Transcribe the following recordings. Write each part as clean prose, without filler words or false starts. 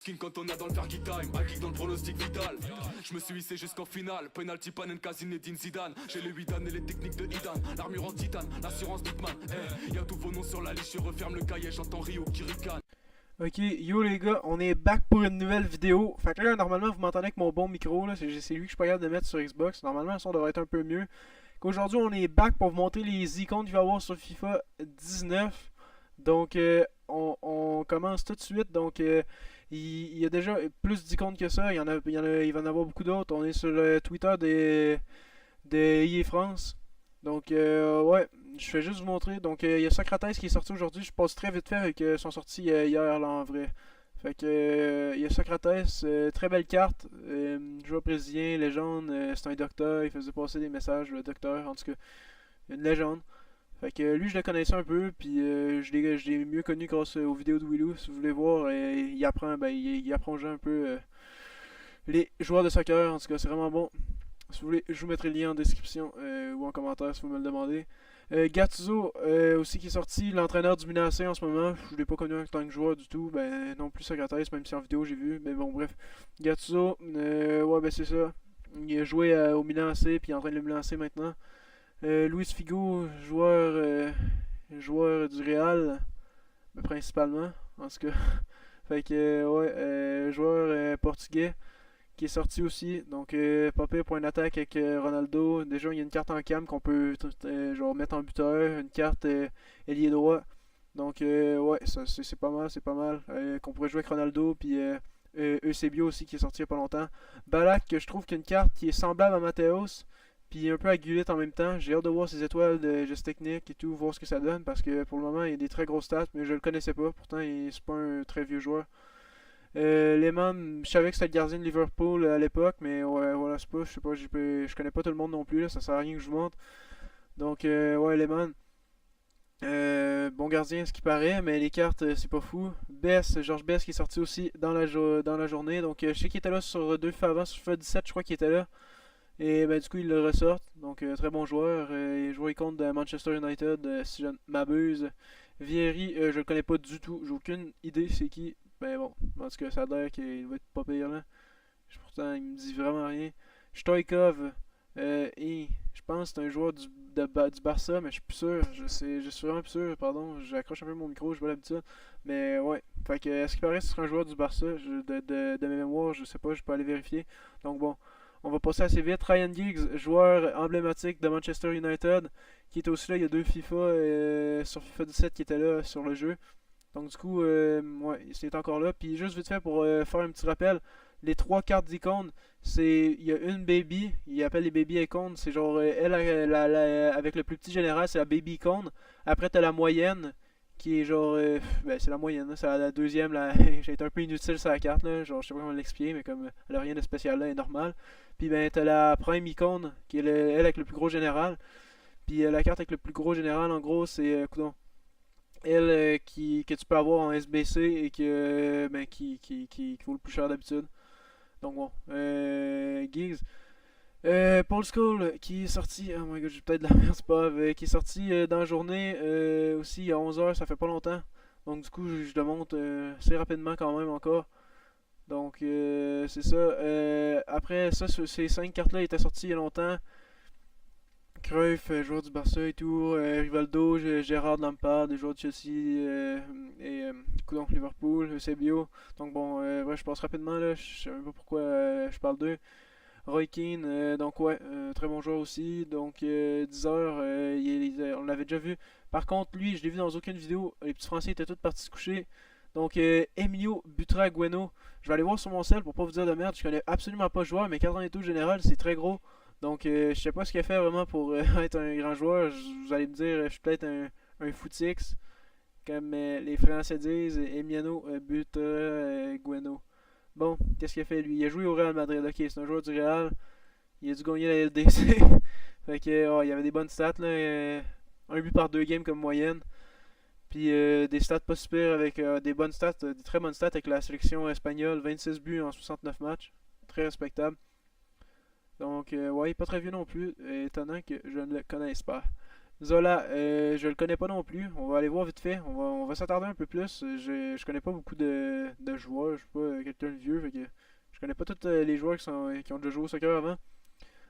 Skin quand on est dans le Fergie Time, un kick dans le pronostic vital. Je me suis hissé jusqu'en finale, penalty Panenka, Zinedine Zidane. J'ai les 8 dan et les techniques de Idan, l'armure en titane, l'assurance Bitman. Y'a tous vos noms sur la liste, je referme le cahier, j'entends Rio qui ricane. Ok, yo les gars, on est back pour une nouvelle vidéo. Fait que là, normalement, vous m'entendez avec mon bon micro, là, c'est lui que je suis pas capable de mettre sur Xbox. Normalement, le son devrait être un peu mieux. Qu'aujourd'hui, on est back pour vous montrer les icônes qu'il va y avoir sur FIFA 19. Donc, on commence tout de suite. Donc, il y a déjà plus d'icônes que ça. Il va en avoir beaucoup d'autres. On est sur le Twitter de EA France. Donc, ouais, je vais juste vous montrer. Donc, il y a Socrates qui est sorti aujourd'hui. Je passe très vite fait avec sont sortis hier là en vrai. Fait que, il y a Socrates, très belle carte. Joueur brésilien, légende. C'est un docteur. Il faisait passer des messages, le docteur. En tout cas, une légende. Fait que lui, je le connaissais un peu. Puis, je l'ai mieux connu grâce aux vidéos de Willou. Si vous voulez voir, il apprend, il apprend aux gens un peu les joueurs de soccer. En tout cas, c'est vraiment bon. Si vous voulez, je vous mettrai le lien en description ou en commentaire si vous me le demandez. Gattuso aussi qui est sorti, l'entraîneur du Milan AC en ce moment. Je ne l'ai pas connu en tant que joueur du tout. Ben non plus Socrates, même si en vidéo j'ai vu. Mais bon, bref. Gattuso, ouais, ben c'est ça. Il a joué au Milan AC puis il entraîne le Milan AC maintenant. Luis Figo, joueur du Real, ben, principalement, en tout cas. Fait que, ouais, joueur portugais qui est sorti aussi. Donc, pas pire pour une attaque avec Ronaldo. Déjà, il y a une carte en cam qu'on peut genre mettre en buteur. Une carte ailier droit. Donc, ouais, c'est pas mal, c'est pas mal. Qu'on pourrait jouer avec Ronaldo. Puis Eusebio aussi qui est sorti il y a pas longtemps. Balak, que je trouve qu'il y a une carte qui est semblable à Mateos. Puis un peu à Gullit en même temps. J'ai hâte de voir ses étoiles de geste technique et tout, voir ce que ça donne. Parce que pour le moment, il y a des très grosses stats. Mais je le connaissais pas. Pourtant, c'est pas un très vieux joueur. Lehmann, je savais que c'était le gardien de Liverpool à l'époque, mais ouais, voilà, c'est pas, je sais pas, je connais pas tout le monde non plus, là, ça sert à rien que je vous montre. Donc, ouais, Lehmann, bon gardien, ce qui paraît, mais les cartes, c'est pas fou. Bess, Georges Bess qui est sorti aussi dans la journée, donc je sais qu'il était là sur deux fois avant, sur FIFA 17, je crois qu'il était là. Et ben, du coup, il le ressort, donc très bon joueur. Il jouait contre de Manchester United, si je ne m'abuse. Vieri, je le connais pas du tout, j'ai aucune idée c'est qui. Ben bon, en tout cas, ça a l'air qu'il va être pas pire là. Pourtant, il me dit vraiment rien. Stoikov, je pense que c'est un joueur du Barça, mais je suis plus sûr. Je suis vraiment plus sûr, pardon. J'accroche un peu mon micro, je vois l'habitude. Mais ouais, fait que, est-ce qu'il paraît que ce serait un joueur du Barça de mes mémoires, je sais pas, je peux aller vérifier. Donc bon, on va passer assez vite. Ryan Giggs, joueur emblématique de Manchester United, qui était aussi là il y a deux FIFA, sur FIFA 17 qui était là sur le jeu. Donc du coup, ouais, c'est encore là. Puis juste vite fait pour faire un petit rappel, les trois cartes d'icônes, il y a une baby, il appelle les baby icônes, c'est genre avec le plus petit général, c'est la baby icône. Après t'as la moyenne, qui est genre, ben c'est la moyenne, là, c'est la deuxième, là, j'ai été un peu inutile sur la carte là, genre je sais pas comment l'expliquer, mais comme elle a rien de spécial là, elle est normale. Puis ben t'as la prime icône, qui est elle avec le plus gros général. Puis la carte avec le plus gros général, en gros, c'est elle que tu peux avoir en SBC et qui vaut le plus cher d'habitude. Donc bon, Giggs. Paul Scholes qui est sorti, oh my god, j'ai peut-être de la merde, c'est pas grave, qui est sorti dans la journée aussi à 11h, ça fait pas longtemps. Donc du coup, je le monte assez rapidement quand même encore. Donc c'est ça. Après ça, ces 5 cartes-là étaient sorties il y a longtemps. Cruyff, joueur du Barça et tout, Rivaldo, Gérard Lampard, des joueurs de Chelsea et donc Liverpool, Eusebio. Donc bon, ouais, je passe rapidement là, je sais même pas pourquoi je parle d'eux. Roy Keane, donc ouais, très bon joueur aussi. Donc 10 heures, on l'avait déjà vu. Par contre, lui, je l'ai vu dans aucune vidéo. Les petits Français étaient tous partis se coucher. Donc Emilio Butragueno, je vais aller voir sur mon sel pour pas vous dire de merde. Je connais absolument pas le joueur, mais 4 ans et tout général, c'est très gros. Donc je sais pas ce qu'il a fait vraiment pour être un grand joueur. Vous allez me dire, je suis peut-être un footix, comme les Français disent, Emiliano Butragueno. Bon, qu'est-ce qu'il a fait lui? Il a joué au Real Madrid, ok, c'est un joueur du Real. Il a dû gagner la LDC. Fait que, oh, il y avait des bonnes stats là. Un but par deux games comme moyenne. Puis des stats pas super avec des bonnes stats, des très bonnes stats avec la sélection espagnole. 26 buts en 69 matchs. Très respectable. Donc, ouais, pas très vieux non plus. Étonnant que je ne le connaisse pas. Zola, je le connais pas non plus. On va aller voir vite fait. On va s'attarder un peu plus. Je connais pas beaucoup de joueurs. Je suis pas quelqu'un de vieux. Fait que je connais pas tous les joueurs qui ont déjà joué au soccer avant.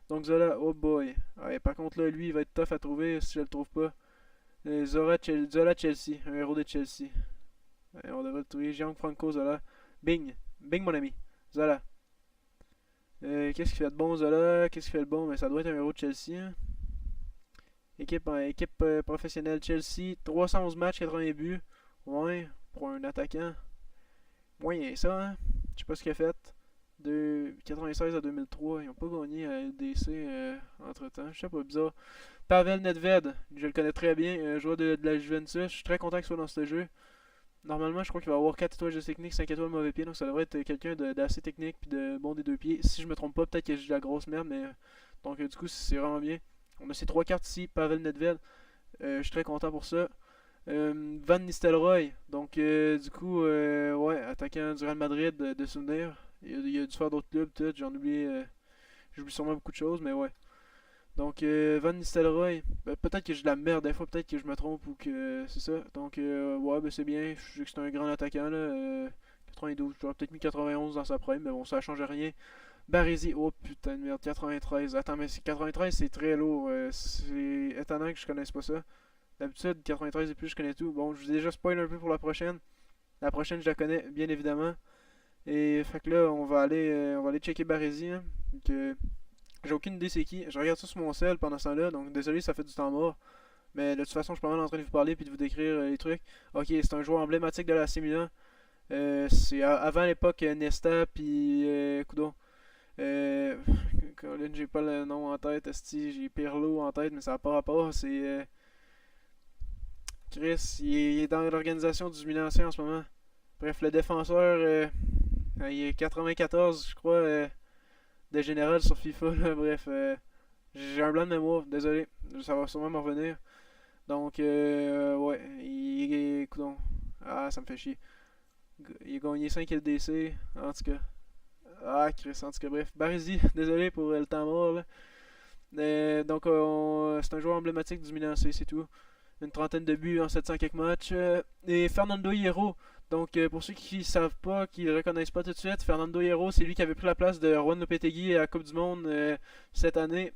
Donc Zola, oh boy. Ouais, par contre, là, lui, il va être tough à trouver si je le trouve pas. Zola Chelsea, un héros de Chelsea. Ouais, on devrait le trouver. Gianfranco Zola. Bing. Bing, mon ami. Zola. Qu'est-ce qu'il fait de bon, Zola? Qu'est-ce qu'il fait de bon? Mais ça doit être un héros de Chelsea, hein. Équipe professionnelle Chelsea, 311 matchs, 80 buts. Ouais, pour un attaquant. Moyen ça, hein. Je sais pas ce qu'il a fait. De 96 à 2003, ils n'ont pas gagné à LDC entre temps. Je sais pas, bizarre. Pavel Nedved, je le connais très bien, joueur de la Juventus. Je suis très content qu'il soit dans ce jeu. Normalement, je crois qu'il va avoir 4 étoiles de technique, 5 étoiles de mauvais pied. Donc ça devrait être quelqu'un d'assez technique puis de bon des deux pieds. Si je me trompe pas, peut-être que j'ai de la grosse merde, mais. Donc du coup, c'est vraiment bien. On a ces 3 cartes ici, Pavel Nedved. Je suis très content pour ça. Van Nistelrooy, donc du coup, ouais, attaquant du Real Madrid de souvenir. Il a dû faire d'autres clubs, peut-être, j'oublie sûrement beaucoup de choses, mais ouais. Donc Van Nistelrooy, peut-être que j'ai de la merde des fois, peut-être que je me trompe ou que c'est ça. Donc ouais, ben c'est bien, je sais que c'est un grand attaquant là. 92, j'aurais peut-être mis 91 dans sa prime, mais bon, ça change rien. Baresi, oh putain de merde, 93. Attends, mais 93 c'est très lourd. C'est étonnant que je connaisse pas ça. D'habitude, 93 et plus, je connais tout. Bon, je vous ai déjà spoil un peu pour la prochaine. La prochaine, je la connais, bien évidemment. Et fait que là, on va aller checker Baresi, hein. Donc, j'ai aucune idée c'est qui. Je regarde ça sur mon cell pendant ce temps-là, donc désolé, ça fait du temps mort. Mais de toute façon, je suis pas mal en train de vous parler puis de vous décrire les trucs. Ok, c'est un joueur emblématique de la AC Milan. C'est avant l'époque Nesta puis Coudon. Euh, Colin, j'ai pas le nom en tête, esti, j'ai Pirlo en tête, mais ça n'a pas rapport. C'est Chris, il est dans l'organisation du Milan AC en ce moment. Bref, le défenseur, il est 94, je crois, de général sur FIFA. Là. Bref, j'ai un blanc de mémoire, désolé, ça va sûrement me revenir. Donc, ouais, il est. Coudon. Ah, ça me fait chier. Il a gagné 5 LDC, en tout cas. Ah, Chris, en tout cas, bref. Barisi, désolé pour le temps mort. Là. Donc, c'est un joueur emblématique du Milan AC, c'est tout. Une trentaine de buts en 700 quelques matchs. Et Fernando Hierro. Donc, pour ceux qui ne savent pas, qui ne le reconnaissent pas tout de suite, Fernando Hierro, c'est lui qui avait pris la place de Juan Lopetegui à la Coupe du Monde cette année,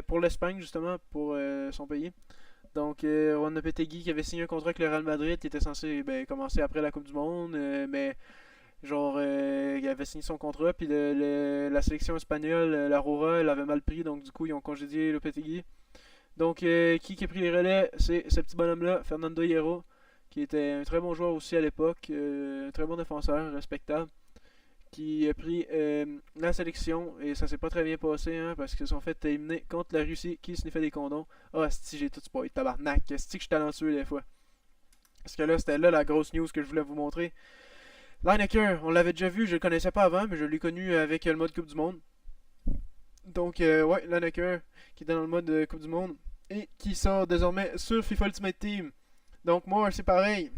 pour l'Espagne, justement, pour son pays. Donc, Juan Lopetegui qui avait signé un contrat avec le Real Madrid, qui était censé commencer après la Coupe du Monde, mais genre, il avait signé son contrat, puis la sélection espagnole, la Roja, elle avait mal pris, donc du coup, ils ont congédié Lopetegui. Donc, qui a pris les relais? C'est ce petit bonhomme-là, Fernando Hierro, qui était un très bon joueur aussi à l'époque, un très bon défenseur, respectable, qui a pris la sélection, et ça s'est pas très bien passé, hein, parce qu'ils se sont fait éliminer contre la Russie, qui se fait des condoms. Ah, si j'ai tout spoilé, tabarnak, c'est que je suis talentueux des fois. Parce que là, c'était là la grosse news que je voulais vous montrer. Lineker, on l'avait déjà vu, je le connaissais pas avant, mais je l'ai connu avec le mode Coupe du Monde. Donc, ouais, Lineker, qui était dans le mode Coupe du Monde, et qui sort désormais sur FIFA Ultimate Team. Donc, moi, c'est pareil.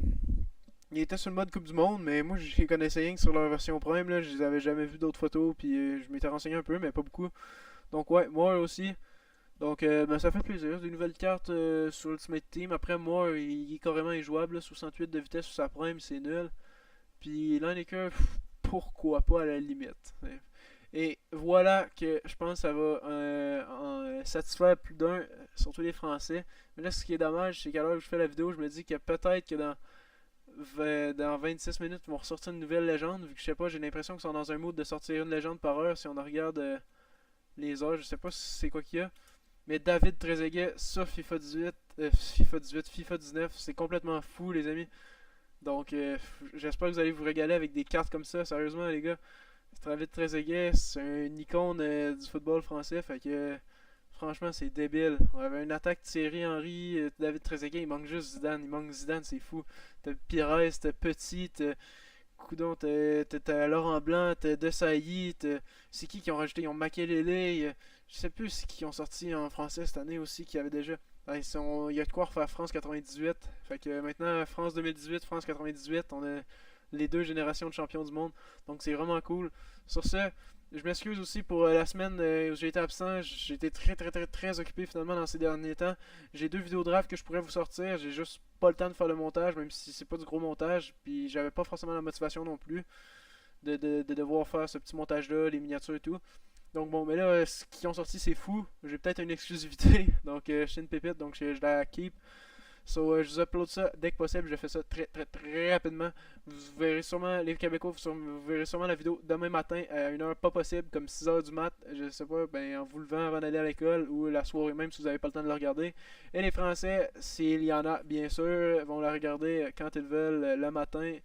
Il était sur le mode Coupe du Monde, mais moi, je les connaissais rien que sur leur version Prime, là. Je les avais jamais vu d'autres photos, puis je m'étais renseigné un peu, mais pas beaucoup. Donc, ouais, moi aussi. Donc, ça fait plaisir. Des nouvelles cartes sur Ultimate Team. Après, moi, il est carrément injouable, là. 68 de vitesse sur sa Prime, c'est nul. Puis Lineker, pourquoi pas à la limite. Et voilà que je pense que ça va en satisfaire plus d'un, surtout les Français. Mais là, ce qui est dommage, c'est qu'à l'heure où je fais la vidéo, je me dis que peut-être que dans 26 minutes, ils vont ressortir une nouvelle légende. Vu que je sais pas, j'ai l'impression qu'ils sont dans un mood de sortir une légende par heure si on regarde les heures. Je sais pas si c'est quoi qu'il y a. Mais David Trezeguet sur FIFA 18, FIFA 19, c'est complètement fou, les amis. Donc, j'espère que vous allez vous régaler avec des cartes comme ça. Sérieusement, les gars, David Trezeguet, c'est une icône du football français. Fait que, franchement, c'est débile. On avait une attaque de Thierry Henry, David Trezeguet, il manque juste Zidane. Il manque Zidane, c'est fou. T'as Pires, t'as Petit, Coudon, t'as Laurent Blanc, t'as Desailly, c'est qui ont rajouté? Ils ont Makelele. Je sais plus c'est qui ont sorti en français cette année aussi, qui avait déjà. Il y a de quoi refaire France 98. Fait que maintenant, France 2018, France 98, on a les deux générations de champions du monde. Donc c'est vraiment cool. Sur ce, Je m'excuse aussi pour la semaine où j'ai été absent. J'ai été très occupé finalement dans ces derniers temps. J'ai 2 vidéos de draft que je pourrais vous sortir. J'ai juste pas le temps de faire le montage, même si c'est pas du gros montage. Puis j'avais pas forcément la motivation non plus de devoir faire ce petit montage-là, les miniatures et tout. Donc bon, mais là, ce qui ont sorti, c'est fou. J'ai peut-être une exclusivité. Donc, je suis une pépite, donc je la keep. So, je vous upload ça dès que possible. Je fais ça très rapidement. Vous verrez sûrement, les Québécois, vous verrez sûrement la vidéo demain matin à une heure pas possible, comme 6h du mat. Je sais pas, ben en vous levant avant d'aller à l'école ou la soirée même si vous n'avez pas le temps de le regarder. Et les Français, s'il y en a, bien sûr, vont la regarder quand ils veulent le matin.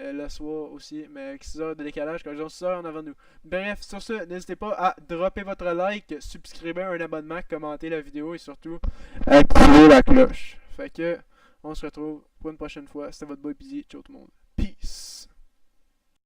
Le soir aussi, mais avec 6 heures de décalage, quand ils ont 6 heures en avant de nous. Bref, sur ce, n'hésitez pas à dropper votre like, subscriber un abonnement, commenter la vidéo et surtout activer la cloche. Fait que, on se retrouve pour une prochaine fois. C'était votre boy Pizzy. Ciao tout le monde.